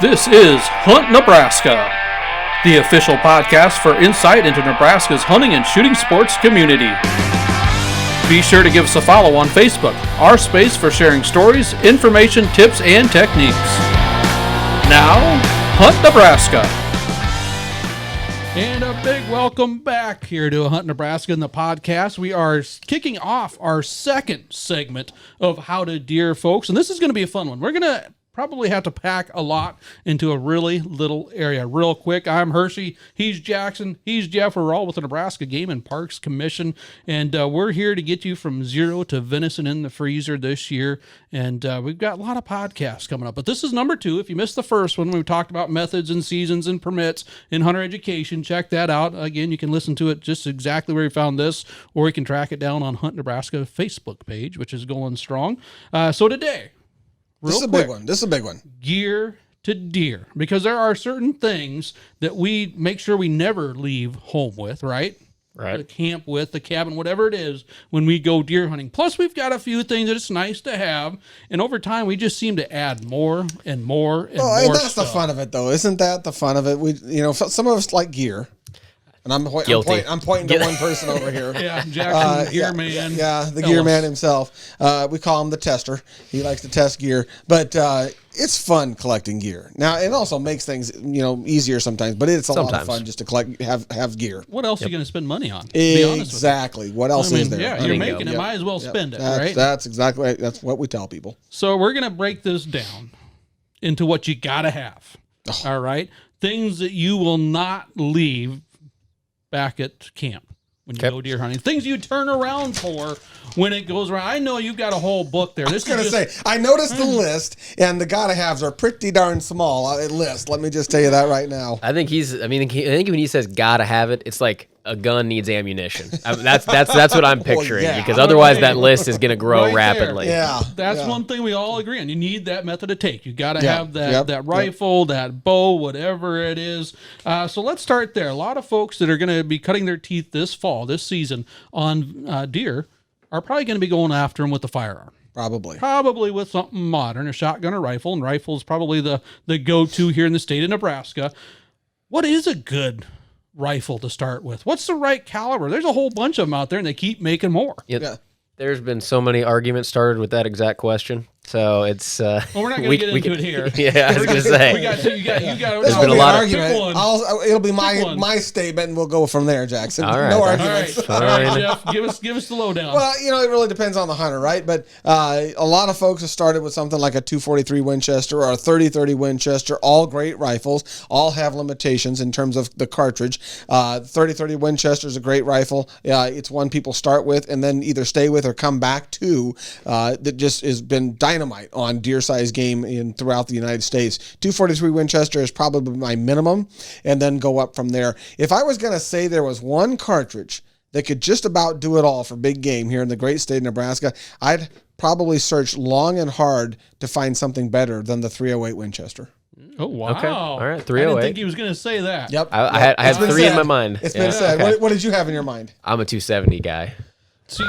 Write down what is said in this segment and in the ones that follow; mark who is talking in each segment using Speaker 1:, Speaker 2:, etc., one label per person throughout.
Speaker 1: This is Hunt Nebraska, the official podcast for insight into Nebraska's hunting and shooting sports community. Be sure to give us a follow on Facebook, our space for sharing stories, information, tips, and techniques. Now, Hunt Nebraska. And a big welcome back here to Hunt Nebraska in the podcast. We are kicking off our second segment of How to Deer, folks, and this is going to be a fun one. We're going to probably have to pack a lot into a really little area real quick. I'm Hershey, he's Jackson, he's Jeff. We're all with the Nebraska Game and Parks Commission, and we're here to get you from zero to venison in the freezer this year. And we've got a lot of podcasts coming up, but this is number 2. If you missed the first one, we talked about methods and seasons and permits in hunter education. Check that out. Again, you can listen to it just exactly where you found this, or you can track it down on Hunt Nebraska Facebook page, which is going strong. So today,
Speaker 2: This is a big one.
Speaker 1: Gear to deer, because there are certain things that we make sure we never leave home with, right?
Speaker 3: Right.
Speaker 1: The camp with, the cabin, whatever it is, when we go deer hunting. Plus, we've got a few things that it's nice to have, and over time, we just seem to add more and more and more.
Speaker 2: And that's
Speaker 1: stuff.
Speaker 2: the fun of it, though. Isn't that the fun of it? Some of us like gear. And I'm pointing to one person over here.
Speaker 1: Yeah, Jackson, gear man.
Speaker 2: Yeah, the gear man himself. We call him the tester. He likes to test gear. But it's fun collecting gear. Now, it also makes things easier sometimes, but it's a lot of fun just to collect, have gear.
Speaker 1: What else are you going to spend money on?
Speaker 2: Exactly. What else is there?
Speaker 1: Yeah, you're making it. Might as well spend it, right?
Speaker 2: That's exactly right. That's what we tell people.
Speaker 1: So we're going to break this down into what you got to have. Oh. All right? Things that you will not leave back at camp when you go deer hunting. Things you turn around for when it goes around. I know you've got a whole book there.
Speaker 2: I was going to say, I noticed the list, and the gotta haves are pretty darn small list. Let me just tell you that right now.
Speaker 3: I think when he says gotta have it, it's like a gun needs ammunition. That's what I'm picturing, because otherwise that list is going to grow right rapidly.
Speaker 2: Yeah,
Speaker 1: that's one thing we all agree on. You need that method of take. You got to have that rifle, that bow, whatever it is. So let's start there. A lot of folks that are going to be cutting their teeth this season on deer are probably going to be going after them with the firearm. Probably with something modern, a shotgun or rifle. And rifle is probably the go-to here in the state of Nebraska. What is a good rifle to start with? What's the right caliber? There's a whole bunch of them out there, and they keep making more.
Speaker 3: Yep. Yeah. There's been so many arguments started with that exact question. So it's
Speaker 1: well, we're not going to get into it here.
Speaker 3: Yeah, I was going to say.
Speaker 1: You got
Speaker 2: there's been a lot of argument. It'll be my statement, and we'll go from there, Jackson.
Speaker 3: All right.
Speaker 2: No arguments.
Speaker 1: All right, Jeff, give us the lowdown.
Speaker 2: Well, it really depends on the hunter, right? But a lot of folks have started with something like a 243 Winchester or a 30-30 Winchester. All great rifles. All have limitations in terms of the cartridge. 30-30 Winchester is a great rifle. It's one people start with and then either stay with or come back to. That just has been dynamite on deer-sized game throughout the United States. 243 Winchester is probably my minimum, and then go up from there. If I was going to say there was one cartridge that could just about do it all for big game here in the great state of Nebraska, I'd probably search long and hard to find something better than the 308 Winchester.
Speaker 1: Oh, wow.
Speaker 3: Okay. All right, 308.
Speaker 1: I didn't think he was going to say that.
Speaker 2: Yep.
Speaker 3: I had 3 in my mind.
Speaker 2: It's been said. Okay. What did you have in your mind?
Speaker 3: I'm a 270 guy.
Speaker 1: See,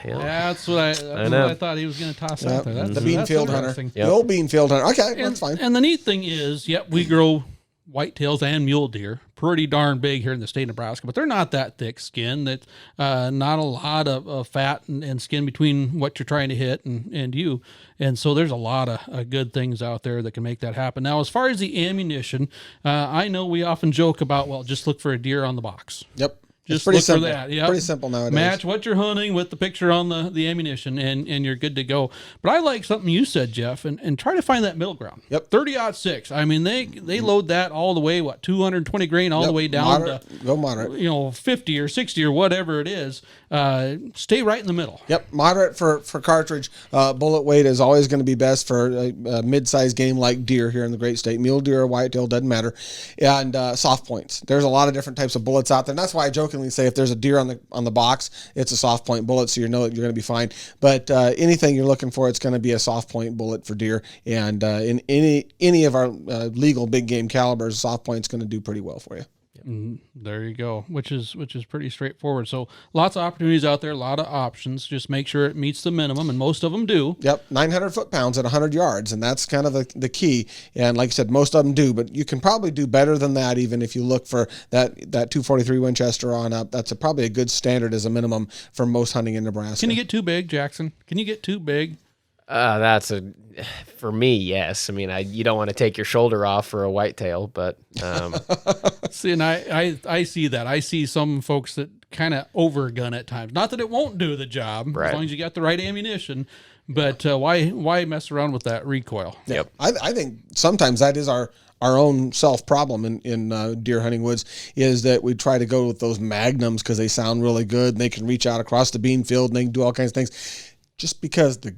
Speaker 1: that's what I thought he was going to toss out there.
Speaker 2: The Beanfield hunter.
Speaker 3: Yep.
Speaker 2: The old Beanfield hunter. Okay, that's fine.
Speaker 1: And the neat thing is, we grow whitetails and mule deer pretty darn big here in the state of Nebraska, but they're not that thick skin. That not a lot of fat and skin between what you're trying to hit and you. And so there's a lot of good things out there that can make that happen. Now, as far as the ammunition, I know we often joke about, just look for a deer on the box.
Speaker 2: Yep.
Speaker 1: Just
Speaker 2: pretty
Speaker 1: look
Speaker 2: simple.
Speaker 1: for that. Yep.
Speaker 2: Pretty simple nowadays.
Speaker 1: Match what you're hunting with the picture on the ammunition, and you're good to go. But I like something you said, Jeff, and try to find that middle ground.
Speaker 2: Yep.
Speaker 1: 30-06. I mean, they load that all the way, 220 grain all the way down to
Speaker 2: go moderate.
Speaker 1: 50 or 60 or whatever it is. Stay right in the middle.
Speaker 2: Yep. Moderate for cartridge. Bullet weight is always going to be best for a mid-sized game like deer here in the great state. Mule deer or whitetail, doesn't matter. And soft points. There's a lot of different types of bullets out there, and that's why I jokingly say if there's a deer on the box, it's a soft point bullet, so you know that you're going to be fine. But anything you're looking for, it's going to be a soft point bullet for deer. And in any of our legal big game calibers, soft point's going to do pretty well for you.
Speaker 1: There you go, which is pretty straightforward. So lots of opportunities out there, a lot of options. Just make sure it meets the minimum, and most of them do.
Speaker 2: Yep, 900 foot-pounds at 100 yards, and that's kind of the key. And like I said, most of them do, but you can probably do better than that even if you look for that 243 Winchester on up. That's probably a good standard as a minimum for most hunting in Nebraska.
Speaker 1: Can you get too big, Jackson? Can you get too big?
Speaker 3: For me, yes. I mean, you don't want to take your shoulder off for a whitetail, but
Speaker 1: see, and I see that. I see some folks that kind of overgun at times. Not that it won't do the job,
Speaker 3: right,
Speaker 1: as long as you got the right ammunition. But why mess around with that recoil?
Speaker 3: Yep.
Speaker 2: I think sometimes that is our own self problem in deer hunting woods, is that we try to go with those magnums because they sound really good and they can reach out across the bean field and they can do all kinds of things. Just because the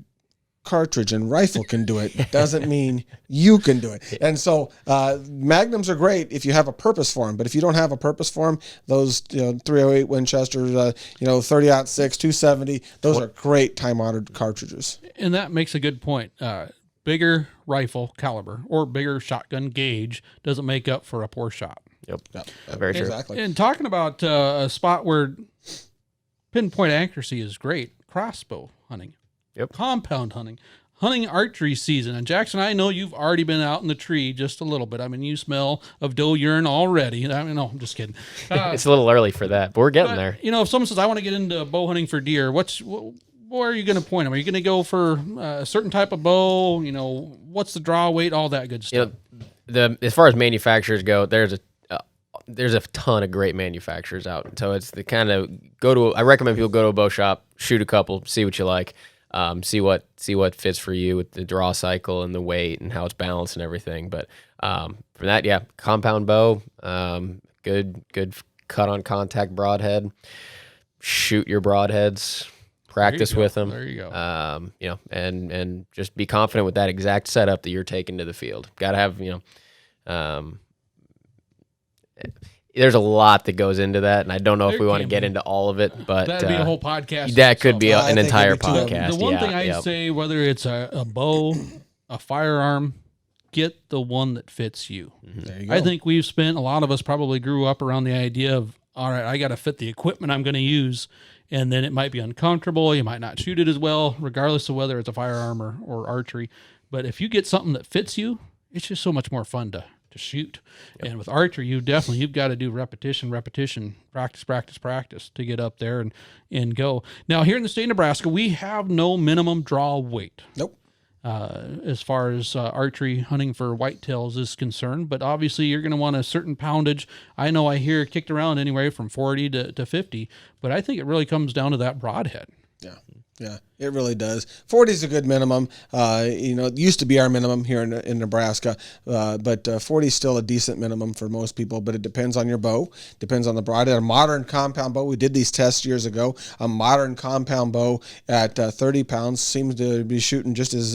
Speaker 2: cartridge and rifle can do it doesn't mean you can do it. And so magnums are great if you have a purpose for them, but if you don't have a purpose for them, those 308 Winchesters, 30-06, 270, those are great time-honored cartridges.
Speaker 1: And that makes a good point. Bigger rifle caliber or bigger shotgun gauge doesn't make up for a poor shot.
Speaker 3: Yep. Very true.
Speaker 2: Exactly.
Speaker 1: And talking about a spot where pinpoint accuracy is great, crossbow hunting.
Speaker 3: Yep.
Speaker 1: Compound hunting archery season. And Jackson, I know you've already been out in the tree just a little bit. I mean, you smell of doe urine already. I mean, no, I'm just kidding.
Speaker 3: It's a little early for that, but we're getting there.
Speaker 1: If someone says, I want to get into bow hunting for deer, where are you going to point them? Are you going to go for a certain type of bow? What's the draw weight, all that good stuff?
Speaker 3: As far as manufacturers go, there's a ton of great manufacturers out. So it's the kind of I recommend people go to a bow shop, shoot a couple, see what you like. See what fits for you with the draw cycle and the weight and how it's balanced and everything. But from that, yeah, compound bow, good cut on contact broadhead. Shoot your broadheads, practice with them.
Speaker 1: There you go.
Speaker 3: And just be confident with that exact setup that you're taking to the field. Got to have there's a lot that goes into that, and I don't know if we want to get into all of it, but
Speaker 1: that'd be a whole podcast.
Speaker 3: That could be an entire podcast.
Speaker 1: The one thing I say, whether it's a bow, a firearm, get the one that fits you.
Speaker 2: There you go.
Speaker 1: I think a lot of us probably grew up around the idea of, all right, I got to fit the equipment I'm going to use, and then it might be uncomfortable. You might not shoot it as well, regardless of whether it's a firearm or archery. But if you get something that fits you, it's just so much more fun to shoot. Yep. And with archery, you've got to do repetition, practice to get up there and go. Now, here in the state of Nebraska, we have no minimum draw weight.
Speaker 2: Nope.
Speaker 1: As far as archery hunting for whitetails is concerned, but obviously you're going to want a certain poundage. I know I hear kicked around anywhere from 40 to 50, but I think it really comes down to that broadhead.
Speaker 2: Yeah, it really does. 40 is a good minimum. It used to be our minimum here in Nebraska, but 40 is still a decent minimum for most people, but it depends on your bow, depends on the broadhead. A modern compound bow, we did these tests years ago, a modern compound bow at 30 pounds seems to be shooting just as,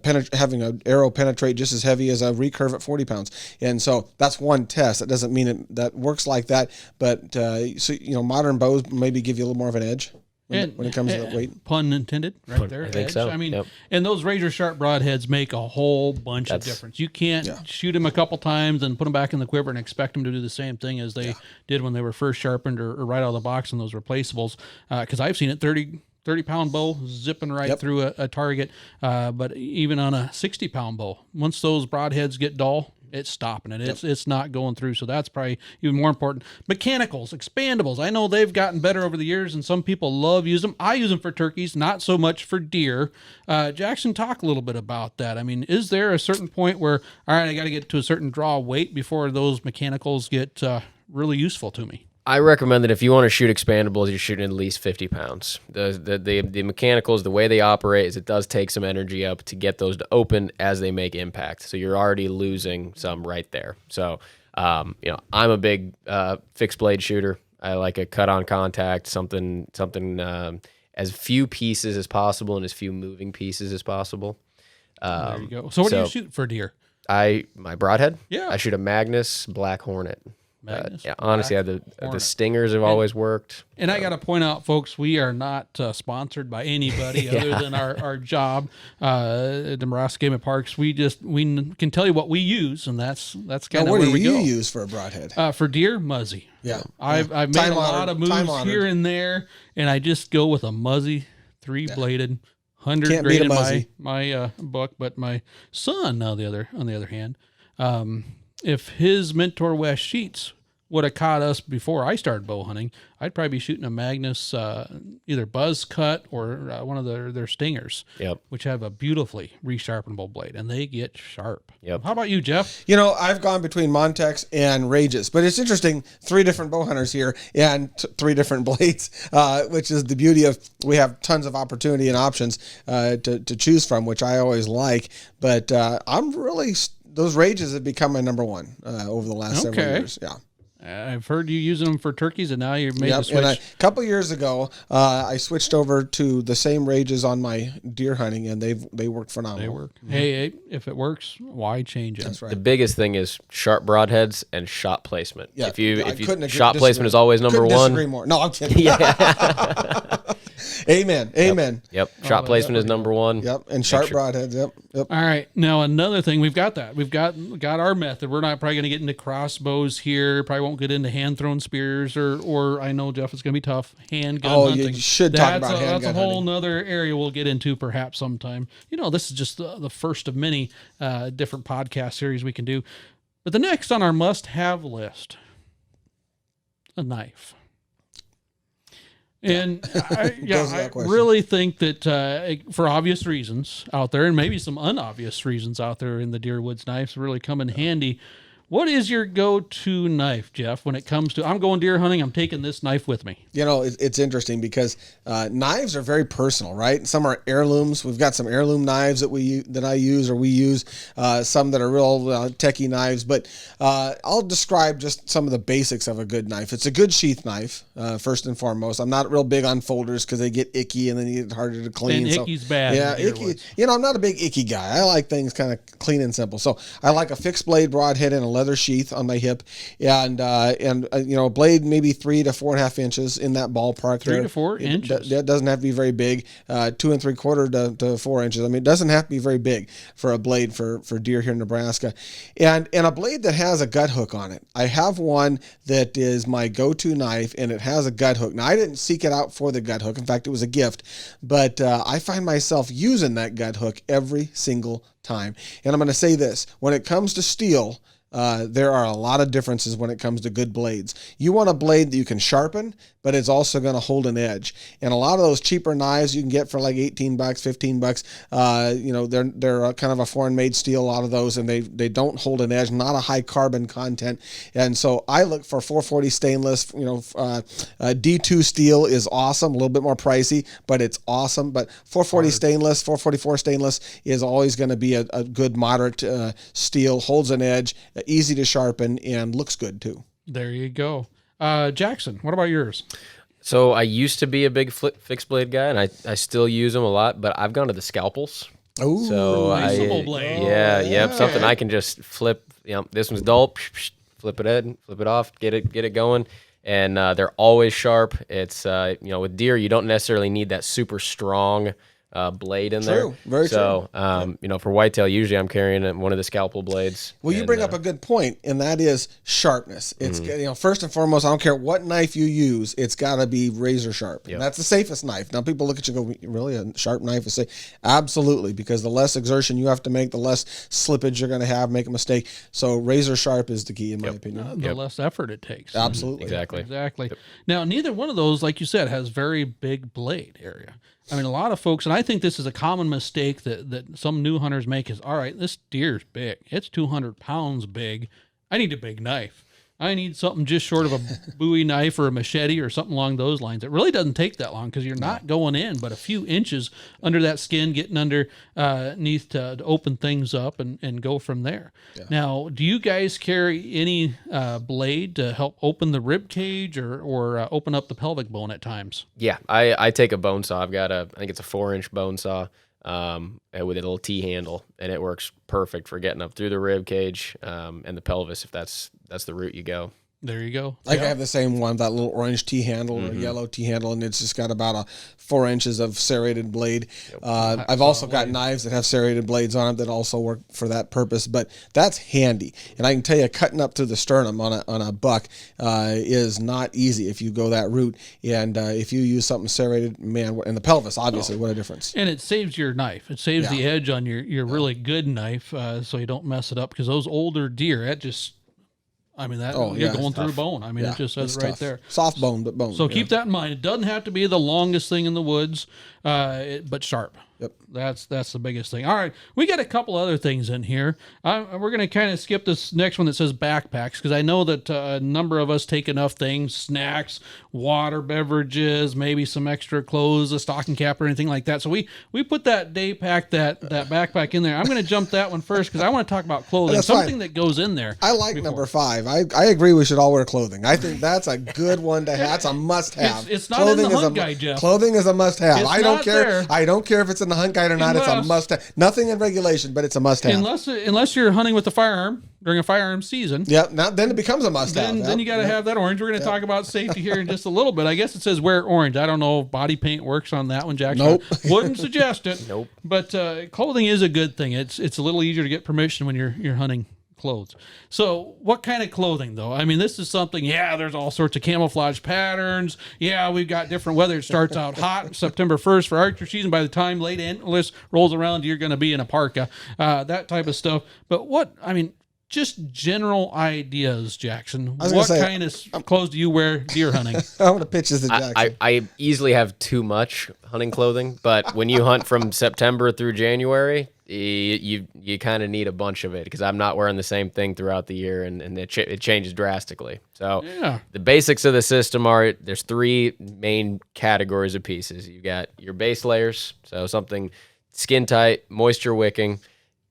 Speaker 2: having an arrow penetrate just as heavy as a recurve at 40 pounds. And so that's one test. That doesn't mean that works like that, but modern bows maybe give you a little more of an edge. When it comes to that weight.
Speaker 1: Pun intended, right there.
Speaker 3: I think so.
Speaker 1: I mean, and those razor sharp broadheads make a whole bunch of difference. You can't shoot them a couple times and put them back in the quiver and expect them to do the same thing as they did when they were first sharpened or right out of the box in those replaceables. Because I've seen it 30-pound bow zipping right through a target. But even on a 60-pound bow, once those broadheads get dull, it's stopping it. It's not going through. So that's probably even more important. Mechanicals, expandables. I know they've gotten better over the years, and some people love using them. I use them for turkeys, not so much for deer. Jackson, talk a little bit about that. I mean, is there a certain point where, all right, I got to get to a certain draw weight before those mechanicals get really useful to me?
Speaker 3: I recommend that if you want to shoot expandables, you're shooting at least 50 pounds. The mechanicals, the way they operate is it does take some energy up to get those to open as they make impact. So you're already losing some right there. So, I'm a big fixed blade shooter. I like a cut on contact, something as few pieces as possible and as few moving pieces as possible.
Speaker 1: There you go. So what do you shoot for deer?
Speaker 3: My broadhead?
Speaker 1: Yeah.
Speaker 3: I shoot a Magnus Black Hornet.
Speaker 1: Magnus.
Speaker 3: Honestly,
Speaker 1: Black
Speaker 3: the
Speaker 1: Hornet.
Speaker 3: stingers have always worked.
Speaker 1: And I got to point out, folks, we are not sponsored by anybody other than our job at Nebraska Game and Parks. We can tell you what we use, and that's kind of
Speaker 2: what
Speaker 1: where
Speaker 2: do
Speaker 1: we
Speaker 2: you
Speaker 1: go.
Speaker 2: use for a broadhead?
Speaker 1: For deer, Muzzy.
Speaker 2: Yeah.
Speaker 1: I've made a lot of moves
Speaker 2: time-honored.
Speaker 1: here and there, and I just go with a Muzzy 3-bladed, 100
Speaker 2: Can't
Speaker 1: grade
Speaker 2: beat a
Speaker 1: in
Speaker 2: Muzzy.
Speaker 1: my book. But my son, on the other hand, if his Mentor West sheets would have caught us before I started bow hunting, I'd probably be shooting a Magnus, either buzz cut or one of their stingers, which have a beautifully resharpenable blade, and they get sharp. How about you, Jeff?
Speaker 2: I've gone between Montex and Rages, but it's interesting. 3 different bow hunters here and 3 different blades, which is the beauty of we have tons of opportunity and options to choose from, which I always like. But I'm really those Rages have become my number one over the last several years. Yeah.
Speaker 1: I've heard you using them for turkeys, and now you've made the switch.
Speaker 2: And a couple years ago, I switched over to the same Rages on my deer hunting, and they work phenomenal.
Speaker 1: They work. Hey, if it works, why change it?
Speaker 2: That's right.
Speaker 3: The biggest thing is sharp broadheads and shot placement.
Speaker 2: Yeah,
Speaker 3: If you
Speaker 2: couldn't
Speaker 3: shot
Speaker 2: disagree.
Speaker 3: placement is always number
Speaker 2: Couldn't
Speaker 3: one.
Speaker 2: disagree more. No, I'm kidding. Amen.
Speaker 3: Yep. Shot placement is number one.
Speaker 2: Yep. And sharp broadheads. Yep.
Speaker 1: All right. Now another thing, we've got our method. We're not probably going to get into crossbows here. Probably won't get into hand thrown spears or I know, Jeff, it's going to be tough. Handgun hunting.
Speaker 2: You should talk about handgun
Speaker 1: That's a whole
Speaker 2: hunting.
Speaker 1: nother area we'll get into perhaps sometime. This is just the first of many different podcast series we can do. But the next on our must-have list, a knife. And I really think that for obvious reasons out there, and maybe some unobvious reasons out there in the deer woods, knives really come in handy. What is your go-to knife, Jeff, when it comes to, I'm going deer hunting, I'm taking this knife with me?
Speaker 2: It's interesting because knives are very personal, right? Some are heirlooms. We've got some heirloom knives that I use, or we use some that are real techie knives. But I'll describe just some of the basics of a good knife. It's a good sheath knife, first and foremost. I'm not real big on folders because they get icky and then you get harder to clean.
Speaker 1: And icky's bad.
Speaker 2: Yeah, icky. I'm not a big icky guy. I like things kind of clean and simple. So I like a fixed blade broadhead and a leather sheath on my hip, and a blade maybe 3 to 4.5 inches in that ballpark.
Speaker 1: 3 to 4 inches.
Speaker 2: That doesn't have to be very big. 2 3/4 to 4 inches. I mean, it doesn't have to be very big for a blade for deer here in Nebraska, and a blade that has a gut hook on it. I have one that is my go-to knife, and it has a gut hook. Now, I didn't seek it out for the gut hook. In fact, it was a gift, but I find myself using that gut hook every single time. And I'm going to say this: when it comes to steel, there are a lot of differences when it comes to good blades. You want a blade that you can sharpen, but it's also going to hold an edge. And a lot of those cheaper knives you can get for like $18, $15. They're kind of a foreign-made steel. A lot of those, and they don't hold an edge. Not a high carbon content. And so I look for 440 stainless. D2 steel is awesome. A little bit more pricey, but it's awesome. But 440 stainless, 444 stainless is always going to be a good moderate steel. Holds an edge. Easy to sharpen and looks good too.
Speaker 1: There you go. Jackson, what about yours?
Speaker 3: So I used to be a big fixed blade guy, and I still use them a lot, but I've gone to the scalpels.
Speaker 2: Oh,
Speaker 1: releasable blade.
Speaker 3: Something I can just flip. This one's dull, flip it in, flip it off, get it going, and they're always sharp. It's with deer, you don't necessarily need that super strong blade in there.
Speaker 2: Very true.
Speaker 3: For whitetail, usually I'm carrying one of the scalpel blades.
Speaker 2: Well, you bring up a good point, and that is sharpness. It's first and foremost, I don't care what knife you use, it's got to be razor sharp.
Speaker 3: Yep.
Speaker 2: And that's the safest knife. Now, people look at you and go, really, a sharp knife is safe? Absolutely, because the less exertion you have to make, the less slippage you're going to have, make a mistake. So razor sharp is the key, in my opinion.
Speaker 1: The less effort it takes.
Speaker 2: Absolutely.
Speaker 3: Exactly.
Speaker 1: Yep. Now, neither one of those, like you said, has very big blade area. I mean, a lot of folks, and I think this is a common mistake that some new hunters make is, all right, this deer's big. It's 200 pounds big. I need a big knife. I need something just short of a Bowie knife or a machete or something along those lines. It really doesn't take that long because you're not going in, but a few inches under that skin, getting underneath to open things up and go from there. Yeah. Now, do you guys carry any blade to help open the rib cage or open up the pelvic bone at times?
Speaker 3: Yeah, I take a bone saw. I've got I think it's a 4-inch bone saw with a little T handle, and it works perfect for getting up through the rib cage and the pelvis if that's the route you go.
Speaker 1: There you go.
Speaker 2: I have the same one, that little orange T-handle or yellow T-handle, and it's just got about a 4 inches of serrated blade. I've also got knives that have serrated blades on them that also work for that purpose, but that's handy. And I can tell you, cutting up through the sternum on a buck is not easy if you go that route. And if you use something serrated, man, and the pelvis, obviously, what a difference.
Speaker 1: And it saves your knife. It saves the edge on your really good knife, so you don't mess it up. Because those older deer, that just... I mean, you're going through bone. I mean, it just says right there.
Speaker 2: Soft bone, but bone.
Speaker 1: So keep that in mind. It doesn't have to be the longest thing in the woods, but sharp.
Speaker 2: Yep.
Speaker 1: That's the biggest thing. All right, we got a couple other things in here. We're going to kind of skip this next one that says backpacks, because I know that a number of us take enough things, snacks, water, beverages, maybe some extra clothes, a stocking cap or anything like that. So we put that day pack, that backpack in there. I'm going to jump that one first because I want to talk about clothing, something that goes in there.
Speaker 2: I like number 5. I agree we should all wear clothing. I think that's a good one to have. That's a must-have.
Speaker 1: It's not in the hunt guide, Jeff.
Speaker 2: Clothing is a must-have. I don't care.
Speaker 1: There.
Speaker 2: I don't care if it's in the hunt guide or not. It's a must-have. Nothing in regulation, but it's a must-have.
Speaker 1: Unless you're hunting with a firearm during a firearm season.
Speaker 2: Yep. Now then it becomes a must-have.
Speaker 1: Then you got to have that orange. We're going to talk about safety here in just a little bit. I guess it says wear orange. I don't know if body paint works on that one, Jackson.
Speaker 2: Nope.
Speaker 1: Wouldn't suggest it.
Speaker 3: Nope.
Speaker 1: But clothing is a good thing. It's a little easier to get permission when you're hunting clothes. So what kind of clothing though? I mean, this is something, there's all sorts of camouflage patterns. Yeah, we've got different weather. It starts out hot September 1st for archery season. By the time late antlers rolls around, you're going to be in a parka, that type of stuff. But just general ideas, Jackson. What kind of clothes do you wear deer hunting?
Speaker 2: I want to pitch this to Jackson.
Speaker 3: I easily have too much hunting clothing, but when you hunt from September through January, you kind of need a bunch of it, because I'm not wearing the same thing throughout the year, and it changes drastically. So the basics of the system are, there's 3 main categories of pieces. You got your base layers, so something skin tight, moisture wicking.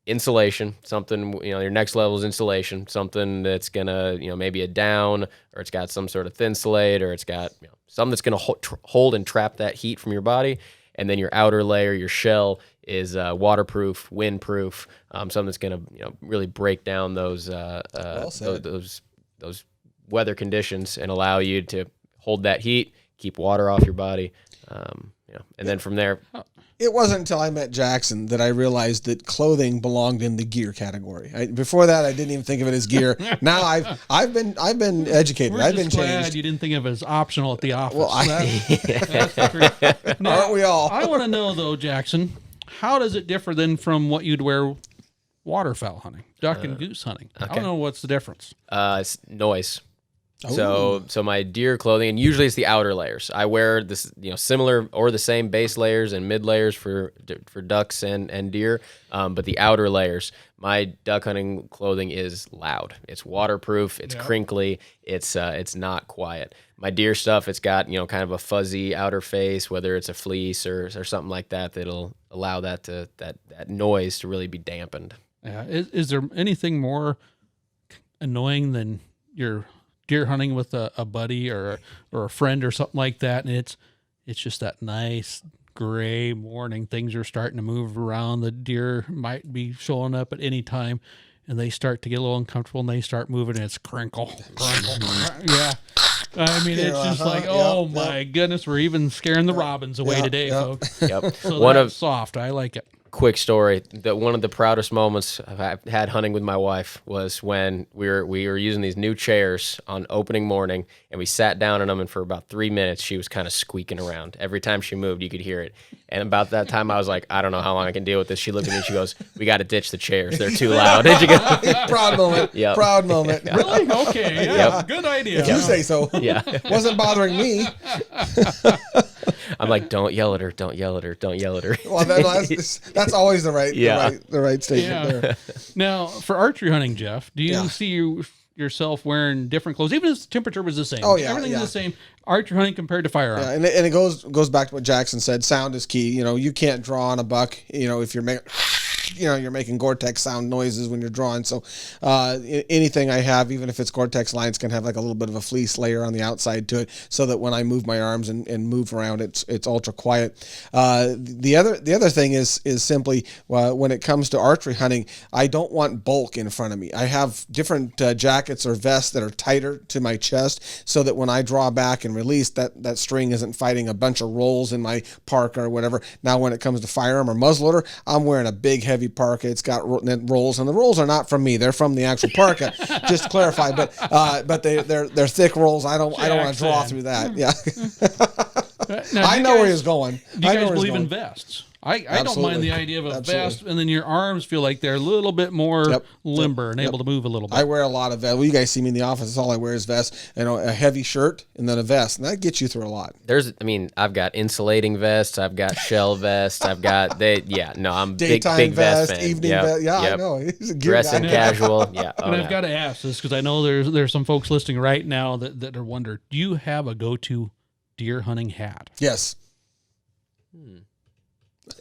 Speaker 3: Insulation, something, your next level is insulation, something that's gonna, maybe a down, or it's got some sort of thin slate, or it's got something that's gonna hold and trap that heat from your body. And then your outer layer, your shell, is waterproof, windproof, something that's gonna really break down those weather conditions and allow you to hold that heat, keep water off your body, and then from there.
Speaker 2: It wasn't until I met Jackson that I realized that clothing belonged in the gear category. Before that, I didn't even think of it as gear. Now I've been educated. I've been
Speaker 1: glad
Speaker 2: changed.
Speaker 1: You didn't think of it as optional at the office.
Speaker 2: Well,
Speaker 1: now,
Speaker 2: aren't we all?
Speaker 1: I want to know though, Jackson, how does it differ then from what you'd wear waterfowl hunting, duck and goose hunting? Okay. I don't know what's the difference.
Speaker 3: It's noise. So my deer clothing, and usually it's the outer layers. I wear this, similar or the same base layers and mid layers for ducks and deer, but the outer layers. My duck hunting clothing is loud. It's waterproof. It's crinkly. It's not quiet. My deer stuff, it's got kind of a fuzzy outer face, whether it's a fleece or something like that, that'll allow that noise to really be dampened.
Speaker 1: Yeah. Is there anything more annoying than your deer hunting with a buddy or a friend or something like that, and it's just that nice gray morning, things are starting to move around, the deer might be showing up at any time, and they start to get a little uncomfortable and they start moving, and it's crinkle. Yeah, I mean, it's just like, my goodness, we're even scaring the robins away today, folks.
Speaker 3: Yep.
Speaker 1: So soft, I like it.
Speaker 3: Quick story. One of the proudest moments I've had hunting with my wife was when we were using these new chairs on opening morning, and we sat down in them, and for about 3 minutes she was kind of squeaking around. Every time she moved, you could hear it. And about that time, I was like, I don't know how long I can deal with this. She looked at me and she goes, "We got to ditch the chairs. They're too loud." Did you go?
Speaker 2: Proud moment.
Speaker 3: Yep.
Speaker 2: Proud moment.
Speaker 1: Really? Okay. Yeah. Good idea.
Speaker 2: If you say so.
Speaker 3: Yeah.
Speaker 2: Wasn't bothering me.
Speaker 3: I'm like, don't yell at her, don't yell at her, don't yell at her.
Speaker 2: Well, that's always the right statement there.
Speaker 1: Now, for archery hunting, Jeff, do you see yourself wearing different clothes, even if the temperature was the same?
Speaker 2: Oh, yeah.
Speaker 1: Everything's the same. Archery hunting compared to firearm.
Speaker 2: Yeah, and it goes back to what Jackson said. Sound is key. You can't draw on a buck, if you're making you're making Gore-Tex sound noises when you're drawing. So anything I have, even if it's Gore-Tex lines, can have like a little bit of a fleece layer on the outside to it, so that when I move my arms and move around, it's ultra quiet. The other thing is simply when it comes to archery hunting, I don't want bulk in front of me. I have different jackets or vests that are tighter to my chest, so that when I draw back and release, that string isn't fighting a bunch of rolls in my parka or whatever. Now, when it comes to firearm or muzzleloader, I'm wearing a big heavy parka. It's got rolls, and the rolls are not from me; they're from the actual parka. Just to clarify, but they're thick rolls. I don't want to draw through that. Yeah,
Speaker 1: Now,
Speaker 2: I know where he's going.
Speaker 1: Do you guys believe in vests? I don't mind the idea of a vest, and then your arms feel like they're a little bit more limber and able to move a little bit.
Speaker 2: I wear a lot of vests. Well, you guys see me in the office. That's all I wear is vests, and a heavy shirt, and then a vest, and that gets you through a lot.
Speaker 3: I've got insulating vests, I've got shell vests, I'm
Speaker 2: Daytime
Speaker 3: big vest fan.
Speaker 2: Evening vest. Yeah, I know. He's a gear
Speaker 3: Dressing
Speaker 2: guy.
Speaker 3: casual. Yeah.
Speaker 1: And I've got to ask this because I know there's some folks listening right now that are wondering, do you have a go-to deer hunting hat?
Speaker 2: Yes.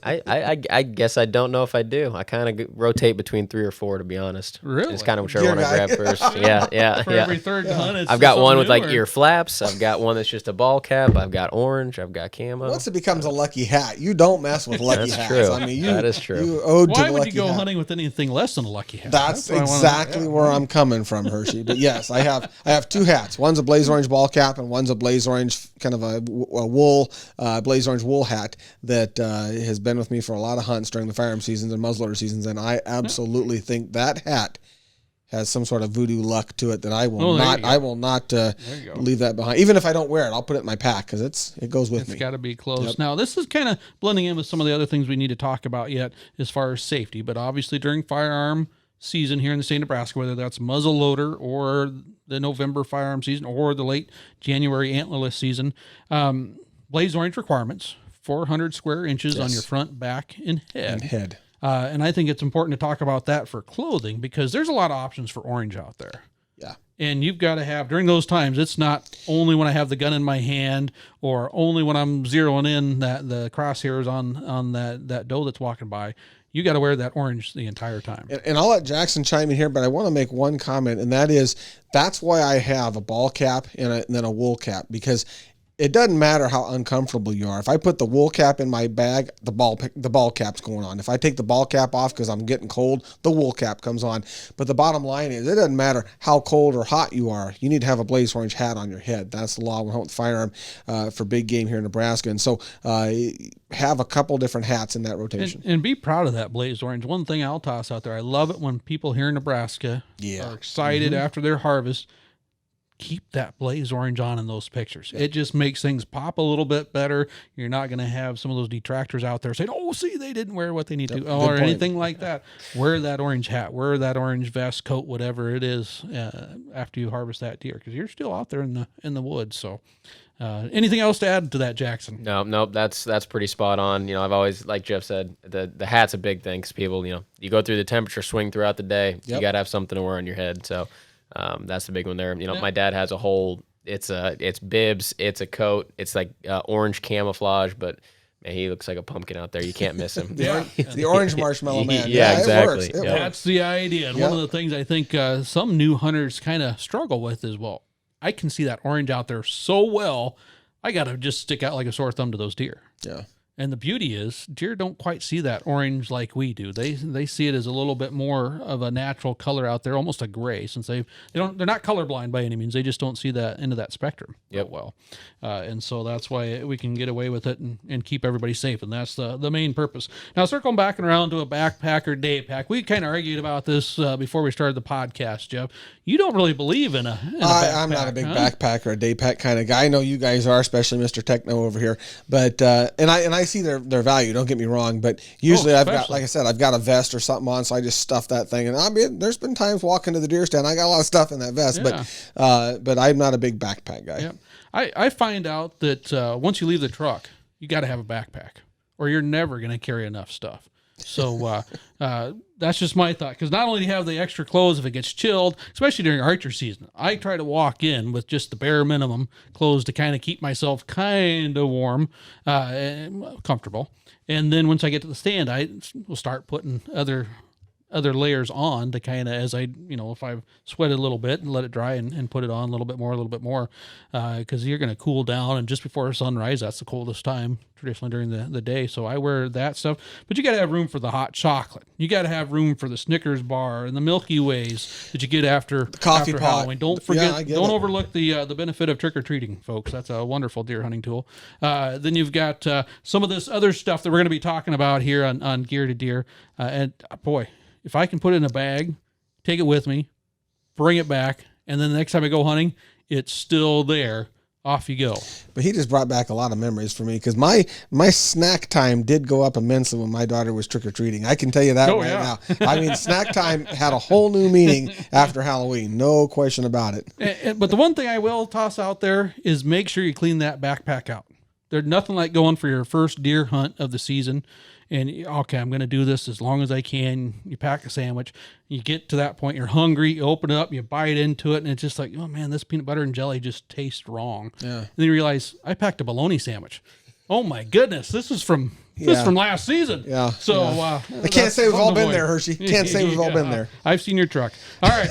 Speaker 3: I guess I don't know if I do. I kind of rotate between 3 or 4, to be honest.
Speaker 1: Really?
Speaker 3: It's kind of whichever one I grab first. Yeah.
Speaker 1: For every third hunt,
Speaker 3: I've got one with like ear flaps. I've got one that's just a ball cap. I've got orange. I've got camo.
Speaker 2: Once it becomes a lucky hat, you don't mess with lucky
Speaker 3: That's
Speaker 2: hats.
Speaker 3: true.
Speaker 2: I mean,
Speaker 3: That is true.
Speaker 2: You owed
Speaker 1: Why
Speaker 2: to the
Speaker 1: would
Speaker 2: lucky
Speaker 1: you go
Speaker 2: hat.
Speaker 1: hunting with anything less than a lucky hat?
Speaker 2: That's
Speaker 1: what I
Speaker 2: exactly where I'm coming from, Hershey. But yes, I have 2 hats. One's a blaze orange ball cap, and one's a blaze orange kind of a wool blaze orange wool hat that has been with me for a lot of hunts during the firearm seasons and muzzleloader seasons, and I absolutely think that hat has some sort of voodoo luck to it that I will not leave that behind. Even if I don't wear it, I'll put it in my pack because it goes with me.
Speaker 1: It's got to be close. Now, this is kind of blending in with some of the other things we need to talk about yet as far as safety, but obviously during firearm season here in the state of Nebraska, whether that's muzzleloader or the November firearm season or the late January antlerless season, blaze orange requirements, 400 square inches on your front, back, and head. And I think it's important to talk about that for clothing because there's a lot of options for orange out there.
Speaker 2: Yeah.
Speaker 1: And you've got to have, during those times, it's not only when I have the gun in my hand or only when I'm zeroing in the crosshairs on that doe that's walking by. You got to wear that orange the entire time.
Speaker 2: And I'll let Jackson chime in here, but I want to make one comment, and that is that's why I have a ball cap and then a wool cap, because it doesn't matter how uncomfortable you are. If I put the wool cap in my bag, the ball cap's going on. If I take the ball cap off because I'm getting cold, the wool cap comes on. But the bottom line is, it doesn't matter how cold or hot you are. You need to have a blaze orange hat on your head. That's the law when hunting with firearm for big game here in Nebraska. And so have a couple different hats in that rotation.
Speaker 1: And be proud of that blaze orange. One thing I'll toss out there, I love it when people here in Nebraska are excited after their harvest. Keep that blaze orange on in those pictures. It just makes things pop a little bit better. You're not going to have some of those detractors out there saying, oh, see, they didn't wear what they need to, or anything like that. Wear that orange hat, wear that orange vest, coat, whatever it is, after you harvest that deer, because you're still out there in the woods. So anything else to add to that, Jackson?
Speaker 3: No, that's pretty spot on. I've always, like Jeff said, the hat's a big thing because people, you go through the temperature swing throughout the day. Yep. You got to have something to wear on your head. So that's the big one there. My dad has a whole, it's bibs, it's a coat, it's like orange camouflage, but man, he looks like a pumpkin out there. You can't miss him.
Speaker 2: The orange marshmallow man.
Speaker 3: Yeah, exactly.
Speaker 2: It works.
Speaker 1: That's the idea. And one of the things I think some new hunters kind of struggle with is, well, I can see that orange out there so well, I got to just stick out like a sore thumb to those deer.
Speaker 2: Yeah.
Speaker 1: And the beauty is, deer don't quite see that orange like we do. They see it as a little bit more of a natural color out there, almost a gray, since they're not colorblind by any means. They just don't see that into that spectrum well. And so that's why we can get away with it and keep everybody safe. And that's the main purpose. Now, circling back and around to a backpack or day pack, we kind of argued about this before we started the podcast, Jeff. You don't really believe in a backpack.
Speaker 2: I'm not a big backpack or a day pack kind of guy. I know you guys are, especially Mr. Techno over here. But and I see their value. Don't get me wrong. But usually I've got, like I said, I've got a vest or something on, so I just stuff that thing. And there's been times walking to the deer stand, I got a lot of stuff in that vest. Yeah. But I'm not a big backpack guy.
Speaker 1: Yeah. I find out that once you leave the truck, you got to have a backpack, or you're never going to carry enough stuff. So that's just my thought. Because not only do you have the extra clothes if it gets chilled, especially during archery season, I try to walk in with just the bare minimum clothes to kind of keep myself kind of warm, and comfortable. And then once I get to the stand, I will start putting other layers on to kind of, as I, if I've sweated a little bit and let it dry and put it on a little bit more, because you're going to cool down. And just before sunrise, that's the coldest time traditionally during the day. So I wear that stuff, but you got to have room for the hot chocolate. You got to have room for the Snickers bar and the Milky Ways that you get after
Speaker 2: the coffee
Speaker 1: after
Speaker 2: pot.
Speaker 1: Halloween. Don't forget, don't
Speaker 2: it.
Speaker 1: overlook the benefit of trick-or-treating, folks. That's a wonderful deer hunting tool. Then you've got some of this other stuff that we're going to be talking about here on Gear to Deer. And boy, if I can put it in a bag, take it with me, bring it back, and then the next time I go hunting, it's still there. Off you go.
Speaker 2: But he just brought back a lot of memories for me, because my snack time did go up immensely when my daughter was trick-or-treating. I can tell you that now. I mean, snack time had a whole new meaning after Halloween. No question about it.
Speaker 1: But the one thing I will toss out there is make sure you clean that backpack out. There's nothing like going for your first deer hunt of the season. And, okay, I'm going to do this as long as I can. You pack a sandwich. You get to that point, you're hungry. You open it up, you bite into it, and it's just like, oh, man, this peanut butter and jelly just tastes wrong.
Speaker 2: Yeah.
Speaker 1: And then you realize, I packed a bologna sandwich. Oh, my goodness, this is from last season.
Speaker 2: Yeah.
Speaker 1: So
Speaker 2: I can't say we've all been there, Hershey. Can't say we've all been there.
Speaker 1: I've seen your truck. All right.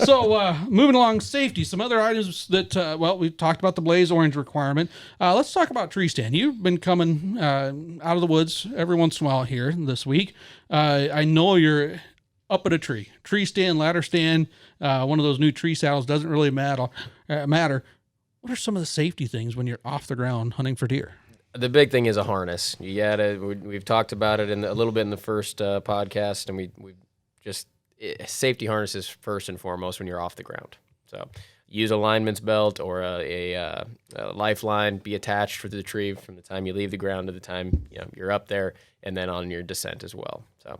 Speaker 1: So moving along, safety. Some other items that, we've talked about the blaze orange requirement. Let's talk about tree stand. You've been coming out of the woods every once in a while here this week. I know you're up at a tree stand, ladder stand, one of those new tree saddles, doesn't really matter. What are some of the safety things when you're off the ground hunting for deer?
Speaker 3: The big thing is a harness. You gotta. We've talked about it a little bit in the first podcast, and we just safety harnesses first and foremost when you're off the ground. So use a lineman's belt or a lifeline. Be attached to the tree from the time you leave the ground to the time you're up there, and then on your descent as well. So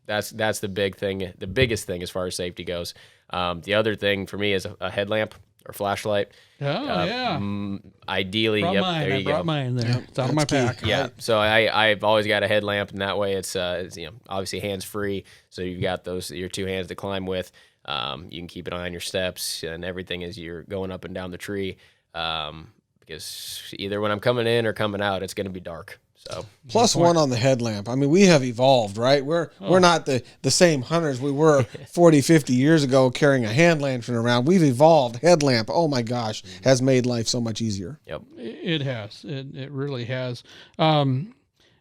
Speaker 3: that's the big thing. The biggest thing as far as safety goes. The other thing for me is a headlamp or flashlight.
Speaker 1: Oh, yeah.
Speaker 3: Ideally,
Speaker 1: brought
Speaker 3: yep,
Speaker 1: mine.
Speaker 3: there you
Speaker 1: I brought
Speaker 3: go.
Speaker 1: mine there. It's out of my pack.
Speaker 3: Yeah, so I've always got a headlamp, and that way it's obviously hands free. So you've got your two hands to climb with. You can keep an eye on your steps and everything as you're going up and down the tree. Because either when I'm coming in or coming out, it's going to be dark. So
Speaker 2: plus one on the headlamp. I mean, we have evolved, right? We're not the same hunters we were 40, 50 years ago carrying a hand lantern around. We've evolved. Headlamp, oh my gosh, has made life so much easier.
Speaker 3: Yep.
Speaker 1: It has. It really has.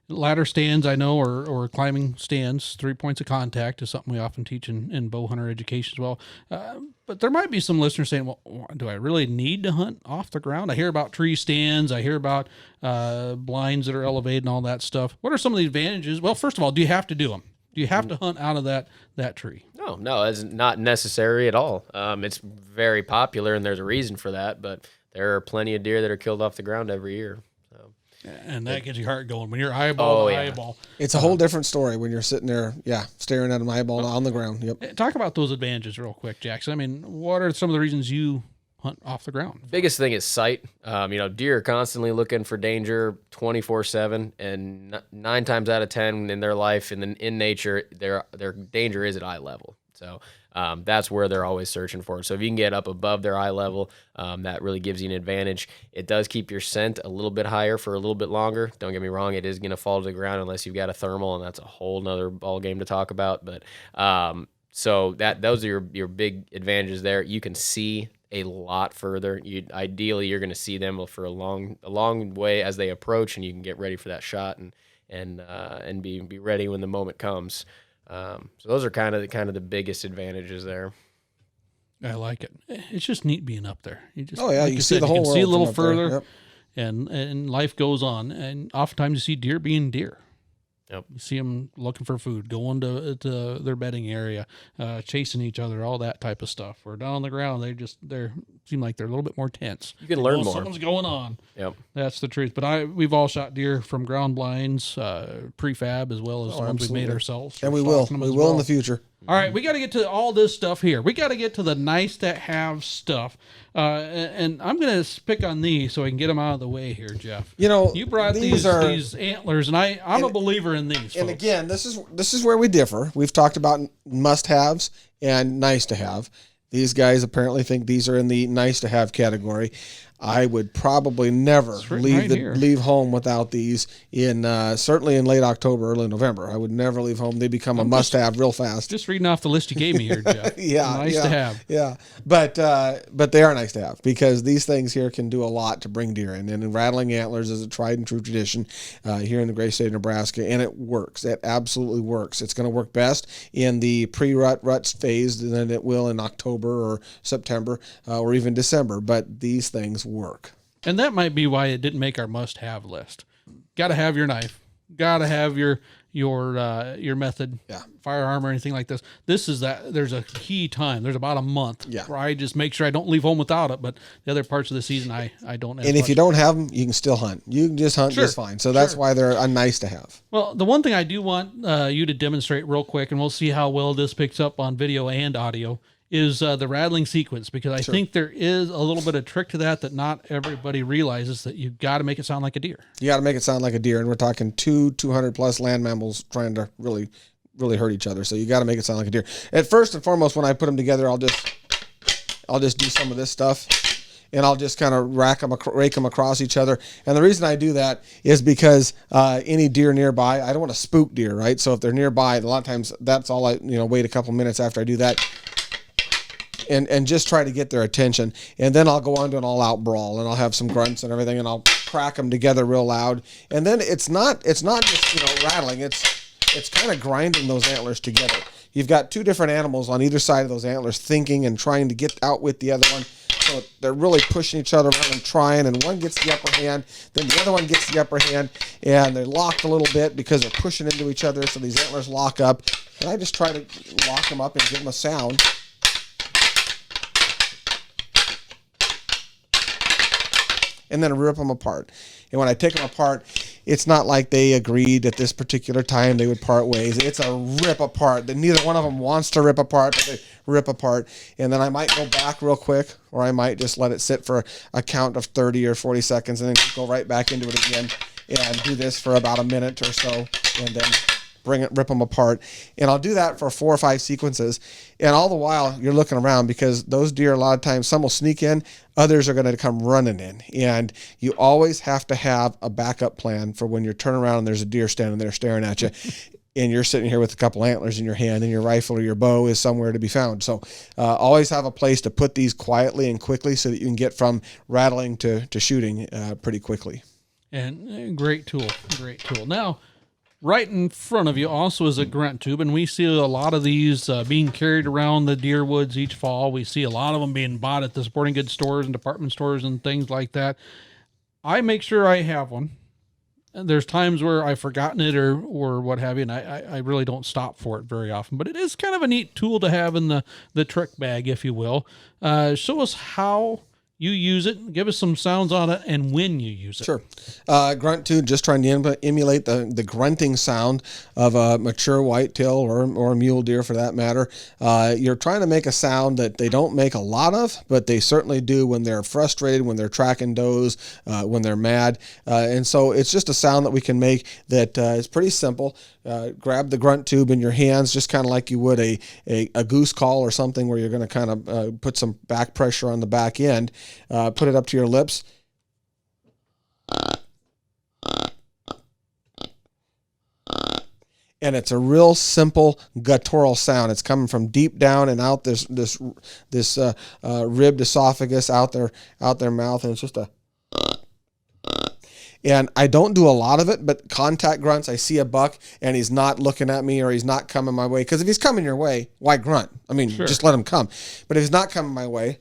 Speaker 1: Ladder stands, I know, or climbing stands, 3 points of contact is something we often teach in bow hunter education as well. But there might be some listeners saying, well, do I really need to hunt off the ground? I hear about tree stands. I hear about blinds that are elevated and all that stuff. What are some of the advantages? Well, first of all, do you have to do them? Do you have to hunt out of that tree?
Speaker 3: No, it's not necessary at all. It's very popular, and there's a reason for that, but there are plenty of deer that are killed off the ground every year.
Speaker 1: And that gets your heart going when you're eyeball to eyeball.
Speaker 2: It's a whole different story when you're sitting there, staring at an eyeball on the ground. Yep.
Speaker 1: Talk about those advantages real quick, Jackson. I mean, what are some of the reasons you hunt off the ground?
Speaker 3: Biggest thing is sight. Deer are constantly looking for danger 24/7, and 9 times out of 10 in their life and in nature, their danger is at eye level. So that's where they're always searching for it. So if you can get up above their eye level, that really gives you an advantage. It does keep your scent a little bit higher for a little bit longer. Don't get me wrong, it is going to fall to the ground unless you've got a thermal, and that's a whole nother ball game to talk about. But so those are your big advantages there. You can see a lot further. Ideally, you're going to see them for a long way as they approach, and you can get ready for that shot and be ready when the moment comes. So those are kind of the biggest advantages there.
Speaker 1: I like it. It's just neat being up there. You just,
Speaker 2: you see the whole world.
Speaker 1: You can see a little
Speaker 2: from up
Speaker 1: further,
Speaker 2: there. Yep.
Speaker 1: and life goes on. And oftentimes you see deer being deer.
Speaker 3: Yep.
Speaker 1: You see them looking for food, going to their bedding area, chasing each other, all that type of stuff. Or down on the ground, they seem like they're a little bit more tense.
Speaker 3: You can learn more.
Speaker 1: Something's going on.
Speaker 3: Yep.
Speaker 1: That's the truth. But we've all shot deer from ground blinds, prefab, as well as the ones we made ourselves.
Speaker 2: And we will in the future.
Speaker 1: All right, we got to get to all this stuff here. We got to get to the nice to have stuff. And I'm going to pick on these so I can get them out of the way here, Jeff. You brought these antlers, and I'm a believer in these.
Speaker 2: And
Speaker 1: folks.
Speaker 2: again, this is where we differ. We've talked about must-haves and nice-to-have. These guys apparently think these are in the nice-to-have category. I would probably never leave home without these certainly in late October, early November. I would never leave home. They become a must-have real fast.
Speaker 1: Just reading off the list you gave me here, Jeff. Nice to have.
Speaker 2: Yeah, but they are nice to have because these things here can do a lot to bring deer in. And Rattling Antlers is a tried and true tradition here in the great state of Nebraska, and it works. It absolutely works. It's going to work best in the pre-rut phase than it will in October or September or even December. But these things work.
Speaker 1: And that might be why it didn't make our must-have list. Got to have your knife. Got to have your method, firearm or anything like this. There's a key time. There's about a month where I just make sure I don't leave home without it. But the other parts of the season, I don't.
Speaker 2: And if you don't have them, you can still hunt. You can just hunt just fine. So that's why they're a nice to have.
Speaker 1: Well, the one thing I do want you to demonstrate real quick, and we'll see how well this picks up on video and audio, is the rattling sequence, because I think there is a little bit of trick to that not everybody realizes, that you've got to make it sound like a deer. You
Speaker 2: got to make it sound like a deer, and we're talking 200 plus land mammals trying to really hurt each other. So you got to make it sound like a deer. At first and foremost, when I put them together, I'll just do some of this stuff, and I'll just kind of rake them across each other. And the reason I do that is because any deer nearby, I don't want to spook deer, right? So if they're nearby, a lot of times that's all I wait a couple minutes after I do that. And just try to get their attention. And then I'll go on to an all-out brawl, and I'll have some grunts and everything, and I'll crack them together real loud. And then it's not just rattling. It's kind of grinding those antlers together. You've got two different animals on either side of those antlers thinking and trying to get out with the other one. So they're really pushing each other around and trying, and one gets the upper hand, then the other one gets the upper hand, and they're locked a little bit because they're pushing into each other, so these antlers lock up. And I just try to lock them up and give them a sound. And then rip them apart. And when I take them apart, it's not like they agreed at this particular time they would part ways. It's a rip apart. Neither one of them wants to rip apart, but they rip apart. And then I might go back real quick, or I might just let it sit for a count of 30 or 40 seconds and then go right back into it again and do this for about a minute or so, and then rip them apart. And I'll do that for 4 or 5 sequences. And all the while you're looking around, because those deer, a lot of times, some will sneak in, others are going to come running in. And you always have to have a backup plan for when you're turning around and there's a deer standing there staring at you. And you're sitting here with a couple antlers in your hand, and your rifle or your bow is somewhere to be found. So always have a place to put these quietly and quickly so that you can get from rattling to shooting pretty quickly.
Speaker 1: And great tool. Now, right in front of you also is a grunt tube, and we see a lot of these being carried around the deer woods each fall. We see a lot of them being bought at the sporting goods stores and department stores and things like that. I make sure I have one. And there's times where I've forgotten it or what have you, and I really don't stop for it very often. But it is kind of a neat tool to have in the trick bag, if you will. Show us how you use it, give us some sounds on it, and when you use it.
Speaker 2: Sure. Grunt Tube, just trying to emulate the grunting sound of a mature whitetail or a mule deer for that matter. You're trying to make a sound that they don't make a lot of, but they certainly do when they're frustrated, when they're tracking does, when they're mad. And so it's just a sound that we can make that is pretty simple. Grab the Grunt Tube in your hands, just kind of like you would a goose call or something, where you're going to kind of put some back pressure on the back end. Put it up to your lips. And it's a real simple guttural sound. It's coming from deep down and out this ribbed esophagus out their mouth, and it's just a. And I don't do a lot of it, but contact grunts, I see a buck and he's not looking at me or he's not coming my way. Because if he's coming your way, why grunt? I mean, just let him come. But if he's not coming my way,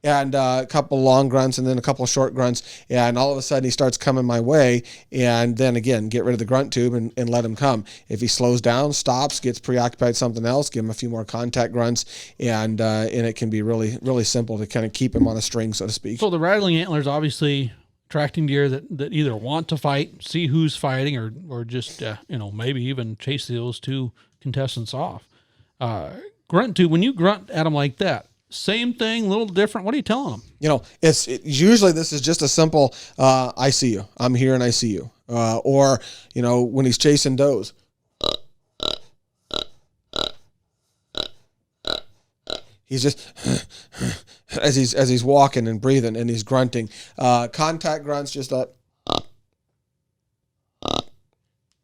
Speaker 2: and a couple long grunts and then a couple short grunts, and all of a sudden he starts coming my way, and then again, get rid of the Grunt Tube and let him come. If he slows down, stops, gets preoccupied with something else, give him a few more contact grunts, and it can be really, really simple to kind of keep him on a string, so to speak.
Speaker 1: So the Rattling Antlers obviously attracting deer that either want to fight, see who's fighting, or just maybe even chase those two contestants off. Grunt Tube, when you grunt at them like that, same thing, a little different. What are you telling them?
Speaker 2: Usually this is just a simple, I see you. I'm here and I see you. Or when he's chasing does. He's just as he's walking and breathing and he's grunting. Contact grunts just like,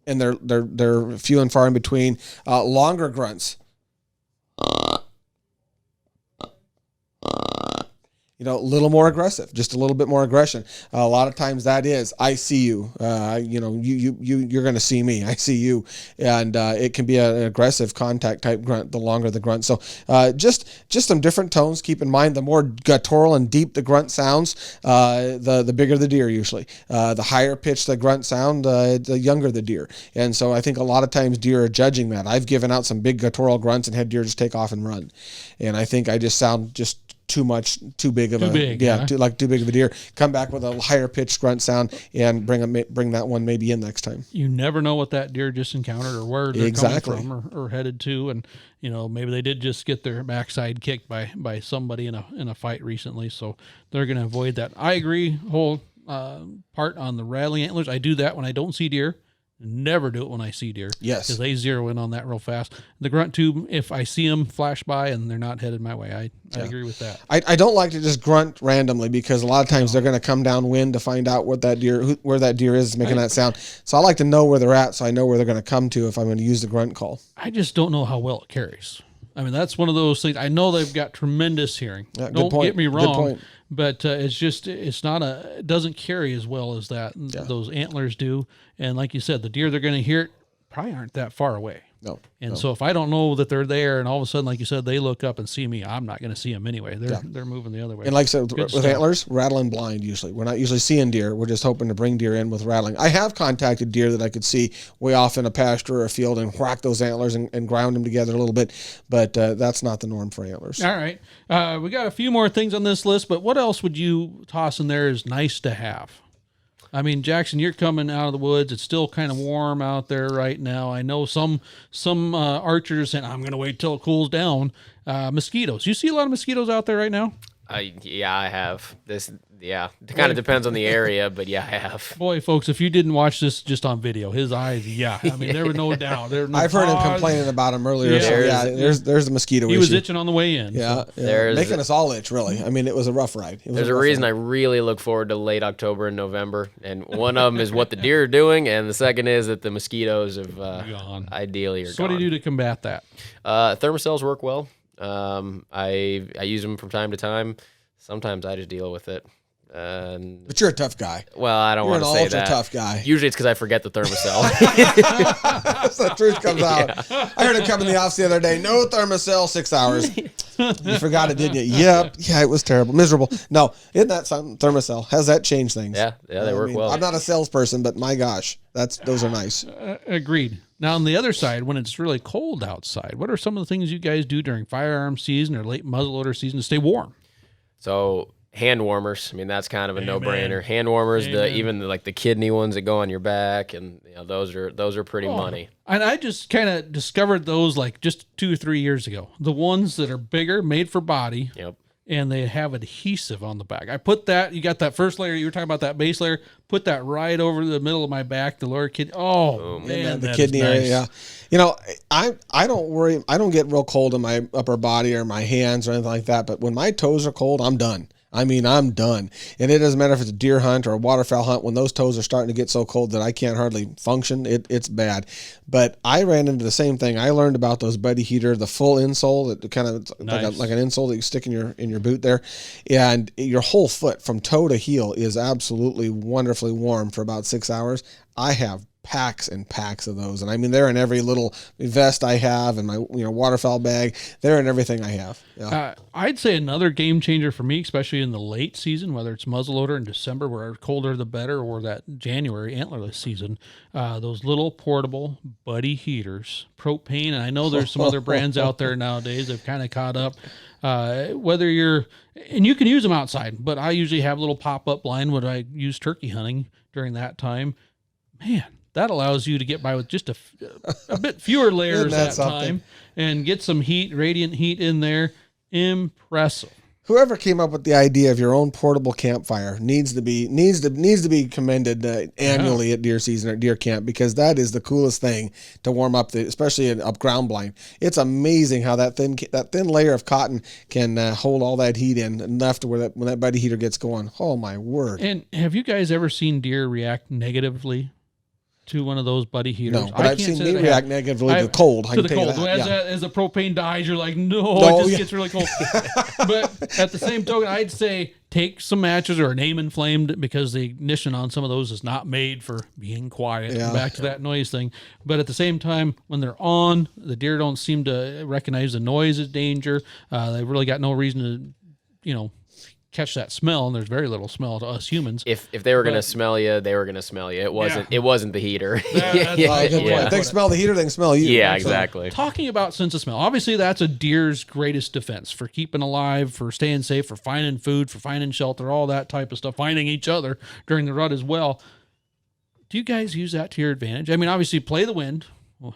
Speaker 2: and they're few and far in between. Longer grunts. A little more aggressive, just a little bit more aggression. A lot of times that is, I see you, you're going to see me. I see you. And it can be an aggressive contact type grunt, the longer the grunt. So just some different tones. Keep in mind, the more guttural and deep the grunt sounds, the bigger the deer usually. The higher pitched the grunt sound, the younger the deer. And so I think a lot of times deer are judging that. I've given out some big guttural grunts and had deer just take off and run. And I think I just sound just too big of a deer. Come back with a higher pitched grunt sound and bring that one maybe in next time.
Speaker 1: You never know what that deer just encountered or where they're coming from or headed to, and maybe they did just get their backside kicked by somebody in a fight recently, so they're going to avoid that. I agree whole part on the rattling antlers. I do that when I don't see deer. Never do it when I see deer.
Speaker 2: Yes.
Speaker 1: Because they zero in on that real fast. The grunt tube, if I see them flash by and they're not headed my way, I agree with that.
Speaker 2: I don't like to just grunt randomly because a lot of times they're going to come downwind to find out where that deer is making that sound. So I like to know where they're at so I know where they're going to come to if I'm going to use the grunt call.
Speaker 1: I just don't know how well it carries. I mean, that's one of those things. I know they've got tremendous hearing.
Speaker 2: Yeah,
Speaker 1: don't get me wrong.
Speaker 2: Good point.
Speaker 1: But it doesn't carry as well as those antlers do. And like you said, the deer they're going to hear it probably aren't that far away.
Speaker 2: No.
Speaker 1: So if I don't know that they're there and all of a sudden, like you said, they look up and see me, I'm not going to see them anyway. They're moving the other way.
Speaker 2: And like I said, with antlers, rattling blind usually. We're not usually seeing deer. We're just hoping to bring deer in with rattling. I have contacted deer that I could see way off in a pasture or a field and whack those antlers and ground them together a little bit. But that's not the norm for antlers.
Speaker 1: All right. We got a few more things on this list, but what else would you toss in there as nice to have? I mean, Jackson, you're coming out of the woods. It's still kind of warm out there right now. I know some archers saying, I'm going to wait till it cools down. Mosquitoes. You see a lot of mosquitoes out there right now?
Speaker 3: Yeah, I have. It kind of depends on the area, but yeah, I have.
Speaker 1: Boy, folks, if you didn't watch this just on video, his eyes, I mean, there was no doubt.
Speaker 2: I've heard him complaining about him earlier.
Speaker 1: Yeah.
Speaker 2: So there's the mosquito issue.
Speaker 1: He was itching on the way in.
Speaker 2: Yeah, making us all itch, really. I mean, it was a rough ride.
Speaker 3: There's a reason I really look forward to late October and November, and one of them is what the deer are doing, and the second is that the mosquitoes have ideally are gone.
Speaker 1: So what do you do to combat that?
Speaker 3: Thermocells work well. I use them from time to time. Sometimes I just deal with it.
Speaker 2: But you're a tough guy.
Speaker 3: Well, I don't want to say that.
Speaker 2: You're an ultra tough guy.
Speaker 3: Usually it's because I forget the Thermacell.
Speaker 2: So the truth comes out. I heard him come in the office the other day. No Thermacell, 6 hours. You forgot it, didn't you? Yep. Yeah, it was terrible. Miserable. No, isn't that something? Thermacell. How's that changed things?
Speaker 3: Yeah, they work well.
Speaker 2: I'm not a salesperson, but my gosh, those are nice.
Speaker 1: Agreed. Now, on the other side, when it's really cold outside, what are some of the things you guys do during firearm season or late muzzleloader season to stay warm?
Speaker 3: So hand warmers. I mean, that's kind of a no-brainer. Hand warmers, even the kidney ones that go on your back, and those are pretty money.
Speaker 1: And I just kind of discovered those just 2 or 3 years ago. The ones that are bigger, made for body.
Speaker 3: Yep.
Speaker 1: And they have adhesive on the back. I put that, you got that first layer, you were talking about that base layer, put that right over the middle of my back, the lower kidney. Oh, man,
Speaker 2: the kidney area, yeah. I don't worry. I don't get real cold in my upper body or my hands or anything like that. But when my toes are cold, I'm done. I mean, I'm done. And it doesn't matter if it's a deer hunt or a waterfowl hunt. When those toes are starting to get so cold that I can't hardly function, it's bad. But I ran into the same thing. I learned about those Buddy Heater, the full insole, that kind of like an insole that you stick in your boot there. And your whole foot from toe to heel is absolutely wonderfully warm for about 6 hours. I have packs and packs of those, and I mean they're in every little vest I have, and my waterfowl bag. They're in everything I have. Yeah.
Speaker 1: I'd say another game changer for me, especially in the late season, whether it's muzzleloader in December, where colder the better, or that January antlerless season. Those little portable Buddy Heaters, propane, and I know there's some other brands out there nowadays that've kind of caught up. Whether you're, and you can use them outside, but I usually have a little pop-up blind when I use turkey hunting during that time. Man, that allows you to get by with just a bit fewer layers that time and get some heat, radiant heat in there. Impressive.
Speaker 2: Whoever came up with the idea of your own portable campfire needs to be commended annually at deer season or deer camp, because that is the coolest thing to warm up, especially an up ground blind. It's amazing how that thin layer of cotton can hold all that heat in enough to where when that buddy heater gets going. Oh my word!
Speaker 1: And have you guys ever seen deer react negatively to one of those buddy heaters?
Speaker 2: No, but I've seen me react negatively to the cold.
Speaker 1: To the cold. As the propane dies, you're like, no, it just gets really cold. But at the same token, I'd say take some matches or name inflamed, because the ignition on some of those is not made for being quiet. Yeah. Back to that noise thing. But at the same time, when they're on, the deer don't seem to recognize the noise as danger. They've really got no reason to, catch that smell, and there's very little smell to us humans.
Speaker 3: If they were going to smell you, they were going to smell you. It wasn't the heater.
Speaker 2: Good point. If they smell the heater, they can smell you.
Speaker 3: Yeah, exactly.
Speaker 1: Talking about sense of smell, obviously that's a deer's greatest defense for keeping alive, for staying safe, for finding food, for finding shelter, all that type of stuff, finding each other during the rut as well. Do you guys use that to your advantage? I mean, obviously play the wind,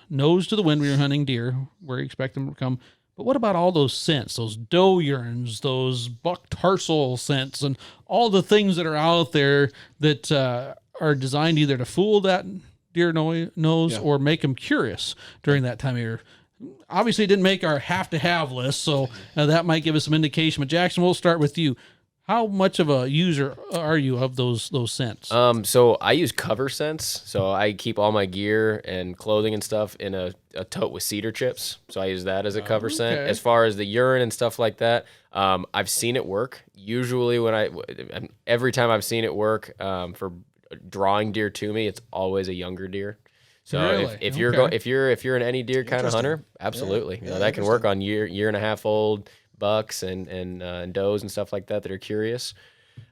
Speaker 1: nose to the wind when you're hunting deer, where you expect them to come. But what about all those scents, those doe urines, those buck tarsal scents, and all the things that are out there that are designed either to fool that deer nose or make them curious during that time of year? Obviously, it didn't make our have-to-have list, so that might give us some indication. But Jackson, we'll start with you. How much of a user are you of those scents?
Speaker 3: So I use cover scents. So I keep all my gear and clothing and stuff in a tote with cedar chips. So I use that as a cover scent. As far as the urine and stuff like that, I've seen it work. Usually every time I've seen it work for drawing deer to me, it's always a younger deer. So
Speaker 1: really?
Speaker 3: if you're an any deer kind of hunter, absolutely, that can work on year and a half old bucks and does and stuff like that are curious.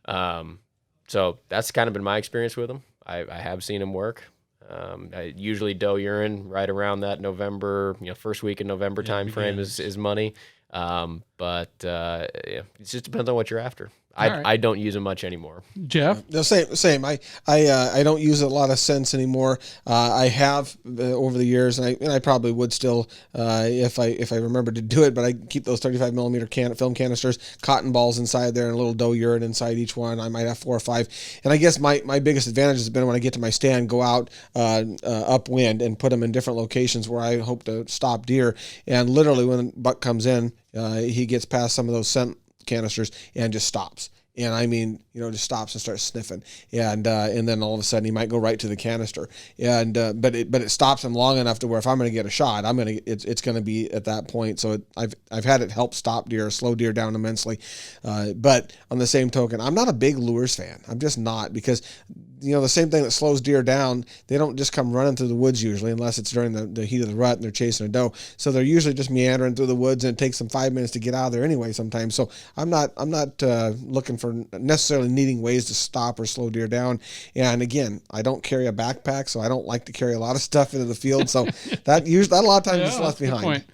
Speaker 3: So that's kind of been my experience with them. I have seen them work. I usually doe urine right around that November, first week in November time frame is money. But it just depends on what you're after. I don't use them much anymore.
Speaker 1: Jeff?
Speaker 2: The same. I don't use a lot of scents anymore. I have over the years, and I probably would still if I remember to do it. But I keep those 35 millimeter film canisters, cotton balls inside there, and a little doe urine inside each one. I might have 4 or 5. And I guess my biggest advantage has been when I get to my stand, go out upwind and put them in different locations where I hope to stop deer. And literally, when a buck comes in, he gets past some of those scent canisters and just stops. And I mean, just stops and starts sniffing, and then all of a sudden he might go right to the canister, and but it stops him long enough to where if I'm going to get a shot, it's going to be at that point. So I've had it help stop deer, slow deer down immensely. But on the same token, I'm not a big lures fan. I'm just not, because the same thing that slows deer down, they don't just come running through the woods usually, unless it's during the heat of the rut and they're chasing a doe. So they're usually just meandering through the woods, and it takes them 5 minutes to get out of there anyway sometimes. So I'm not looking for necessarily needing ways to stop or slow deer down. And again, I don't carry a backpack, so I don't like to carry a lot of stuff into the field. So that a lot of times is left behind.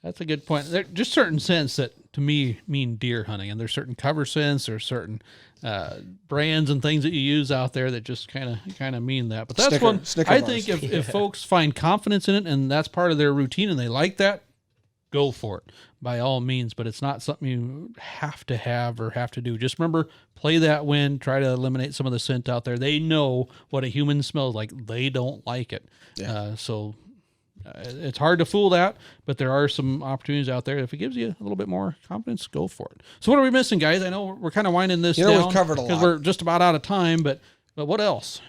Speaker 1: That's a good point. There are just certain scents that to me mean deer hunting, and there's certain cover scents or certain brands and things that you use out there that just kind of mean that. But that's one I think if folks find confidence in it and that's part of their routine and they like that, go for it by all means. But it's not something you have to have or have to do. Just remember, play that wind, try to eliminate some of the scent out there. They know what a human smells like. They don't like it. Yeah. It's hard to fool that, but there are some opportunities out there. If it gives you a little bit more confidence, go for it. So what are we missing, guys? I know we're kind of winding this down.
Speaker 2: We've covered a lot.
Speaker 1: Because we're just about out of time, but what else?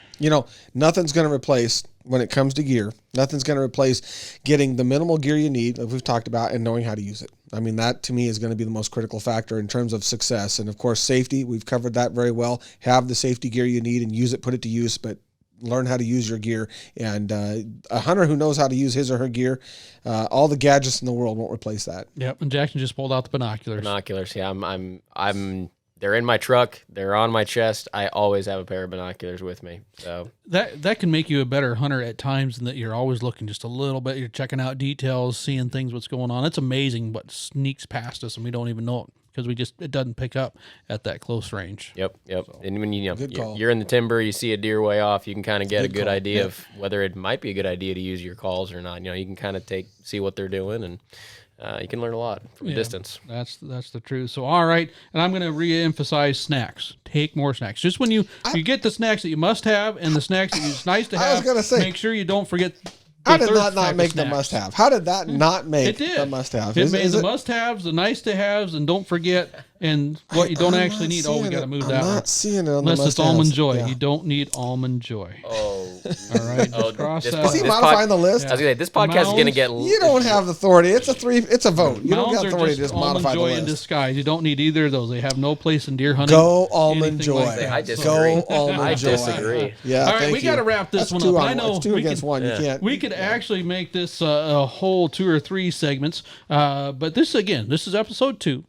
Speaker 2: Nothing's going to replace, when it comes to gear, nothing's going to replace getting the minimal gear you need, that we've talked about, and knowing how to use it. I mean, that to me is going to be the most critical factor in terms of success. And of course, safety, we've covered that very well. Have the safety gear you need and use it, put it to use, but learn how to use your gear. And a hunter who knows how to use his or her gear, all the gadgets in the world won't replace that.
Speaker 1: Yep. And Jackson just pulled out the binoculars.
Speaker 3: Yeah, I'm they're in my truck. They're on my chest. I always have a pair of binoculars with me. So
Speaker 1: that can make you a better hunter at times, and that you're always looking just a little bit. You're checking out details, seeing things, what's going on. It's amazing what sneaks past us, and we don't even know it because it doesn't pick up at that close range.
Speaker 3: Yep. So. And when
Speaker 2: call.
Speaker 3: you're in the timber, you see a deer way off, you can kind of get a good idea of whether it might be a good idea to use your calls or not. You can kind of see what they're doing, and you can learn a lot from a distance.
Speaker 1: That's the truth. So, all right. And I'm going to re-emphasize snacks. Take more snacks. Just when you get the snacks that you must have and the snacks that it's nice to have,
Speaker 2: I was gonna say,
Speaker 1: make sure you don't forget.
Speaker 2: How did that not make the must-have? How did that not make the must-have?
Speaker 1: It made the must-haves, the nice-to-haves, and don't forget, and what you don't actually need. Oh, we got to move that one.
Speaker 2: I'm not seeing it on
Speaker 1: Unless
Speaker 2: the must-haves.
Speaker 1: it's Almond Joy.
Speaker 2: Yeah.
Speaker 1: You don't need Almond Joy.
Speaker 3: Oh.
Speaker 1: All right. Cross
Speaker 3: this
Speaker 1: that.
Speaker 2: Is he
Speaker 3: This
Speaker 2: modifying the list?
Speaker 3: I was gonna say, this podcast is going to get...
Speaker 2: You don't have authority. It's a vote. You don't
Speaker 1: Mounds
Speaker 2: got
Speaker 1: are
Speaker 2: authority to
Speaker 1: just
Speaker 2: just modify
Speaker 1: Almond
Speaker 2: the
Speaker 1: Joy in
Speaker 2: list.
Speaker 1: disguise. You don't need either of those. They have no place in deer hunting.
Speaker 2: Go Almond
Speaker 1: anything
Speaker 2: Joy.
Speaker 1: like that.
Speaker 3: I disagree.
Speaker 2: Go Almond
Speaker 3: I
Speaker 2: Joy.
Speaker 3: disagree.
Speaker 2: Yeah,
Speaker 1: All right,
Speaker 2: thank
Speaker 1: we
Speaker 2: you.
Speaker 1: got to wrap this
Speaker 2: That's
Speaker 1: one
Speaker 2: two
Speaker 1: up.
Speaker 2: on
Speaker 1: I know
Speaker 2: it's two against one. You can't.
Speaker 1: We could actually make this a whole 2 or 3 segments, but this is episode 2.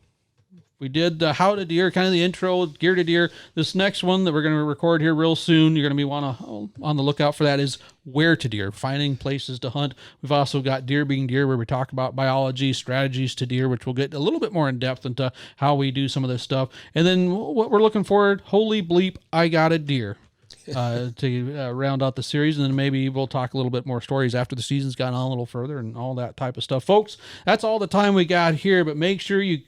Speaker 1: We did how to deer, kind of the intro, gear to deer. This next one that we're going to record here real soon, you're going to be on the lookout for that, is where to deer, finding places to hunt. We've also got Deer Being Deer, where we talk about biology, strategies to deer, which we'll get a little bit more in depth into how we do some of this stuff. And then what we're looking forward, holy bleep, I got a deer. To round out the series, and then maybe we'll talk a little bit more stories after the season's gone on a little further and all that type of stuff. Folks, that's all the time we got here, but make sure you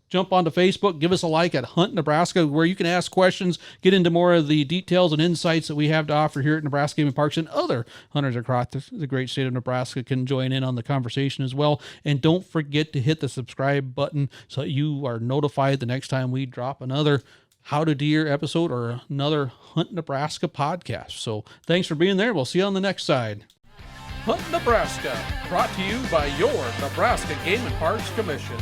Speaker 1: jump onto Facebook, give us a like at Hunt Nebraska, where you can ask questions, get into more of the details and insights that we have to offer here at Nebraska Game and Parks, and other hunters across the great state of Nebraska can join in on the conversation as well. And don't forget to hit the subscribe button so you are notified the next time we drop another How to Deer episode or another Hunt Nebraska podcast. So thanks for being there. We'll see you on the next side. Hunt Nebraska, brought to you by your Nebraska Game and Parks Commission.